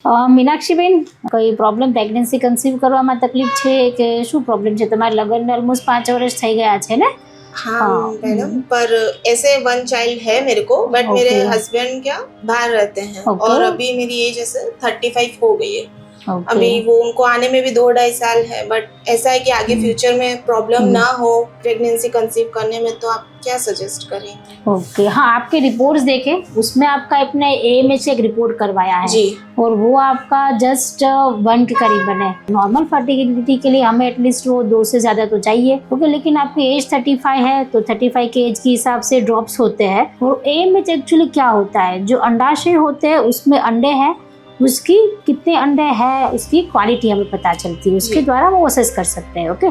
મીનાક્ષીબેન, કઈ problem pregnancy conceive કરવામાં તકલીફ છે કે શું પ્રોબ્લેમ છે? તમારા લગ્નને ઓલમોસ્ટ 5 વર્ષ થઈ ગયા છે ને? हाँ मैडम, पर ऐसे वन चाइल्ड है मेरे को, बट मेरे हस्बैंड क्या बाहर रहते हैं और अभी मेरी एज ऐसे 35 हो गई है। अभी वो उनको आने में भी 2-2.5 साल है, बट ऐसा है कि आगे फ्यूचर में प्रॉब्लम ना हो प्रेगनेंसी कंसीव करने में, तो आप क्या सजेस्ट करेंगे? ओके, हाँ, आपके रिपोर्ट्स देखे, उसमें आपका अपने AMH एक रिपोर्ट करवाया है जी, और वो आपका जस्ट 1 के करीबन है। नॉर्मल फर्टिलिटी के लिए हमें एटलीस्ट वो 2 से ज़्यादा तो चाहिए, ओके। लेकिन आपकी एज 35 है तो 35 के एज के हिसाब से ड्रॉप्स होते हैं। और AMH एक्चुअली क्या होता है, जो अंडाशय होते हैं उसमें अंडे हैं, उसकी कितने अंडे हैं उसकी क्वालिटी हमें पता चलती है, उसके द्वारा वो असेस कर सकते हैं, ओके।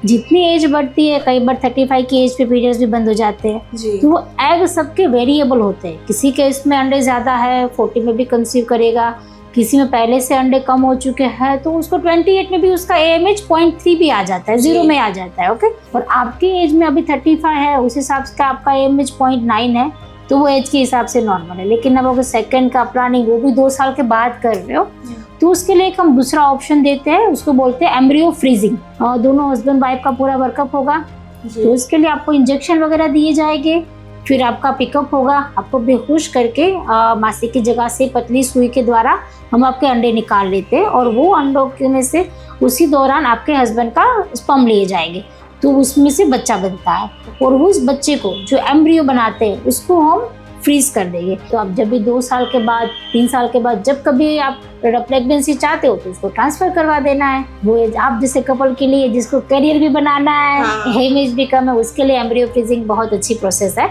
जितनी एज बढ़ती है, कई बार 35 की एज पे पीरियड्स भी बंद हो जाते हैं, जी, तो वो एग सबके वेरिएबल होते हैं। किसी केस में अंडे ज़्यादा है 40 में भी कंसीव करेगा, किसी में पहले से अंडे कम हो चुके हैं तो उसको 28 में भी उसका AMH 0.3 भी आ जाता है, 0 में आ जाता है, ओके। और आपकी एज में अभी 35 है, उस हिसाब से आपका AMH 0.9 है, तो वो एज के हिसाब से नॉर्मल है। लेकिन अब अगर सेकंड का प्लानिंग वो भी 2 साल के बाद कर रहे हो तो उसके लिए एक हम दूसरा ऑप्शन देते हैं, उसको बोलते हैं एम्ब्रियो फ्रीजिंग। और दोनों हस्बैंड वाइफ का पूरा वर्कअप होगा, तो उसके लिए आपको इंजेक्शन वगैरह दिए जाएंगे, फिर आपका पिकअप होगा, आपको बेहोश करके मासी की जगह से पतली सुई के द्वारा हम आपके अंडे निकाल लेते हैं और वो अंडों में से उसी दौरान आपके हस्बैंड का स्पर्म लिए जाएंगे, तो उसमें से बच्चा बनता है और वो उस बच्चे को जो एम्ब्रियो बनाते हैं उसको हम फ्रीज कर देंगे। तो आप जब भी 2 साल के बाद 3 साल के बाद जब कभी आप प्रेगनेंसी चाहते हो तो उसको ट्रांसफर करवा देना है। वो आप जैसे कपल के लिए जिसको करियर भी बनाना है, हाँ। हेमेज भी कम है, उसके लिए एम्ब्रियो फ्रीजिंग बहुत अच्छी प्रोसेस है।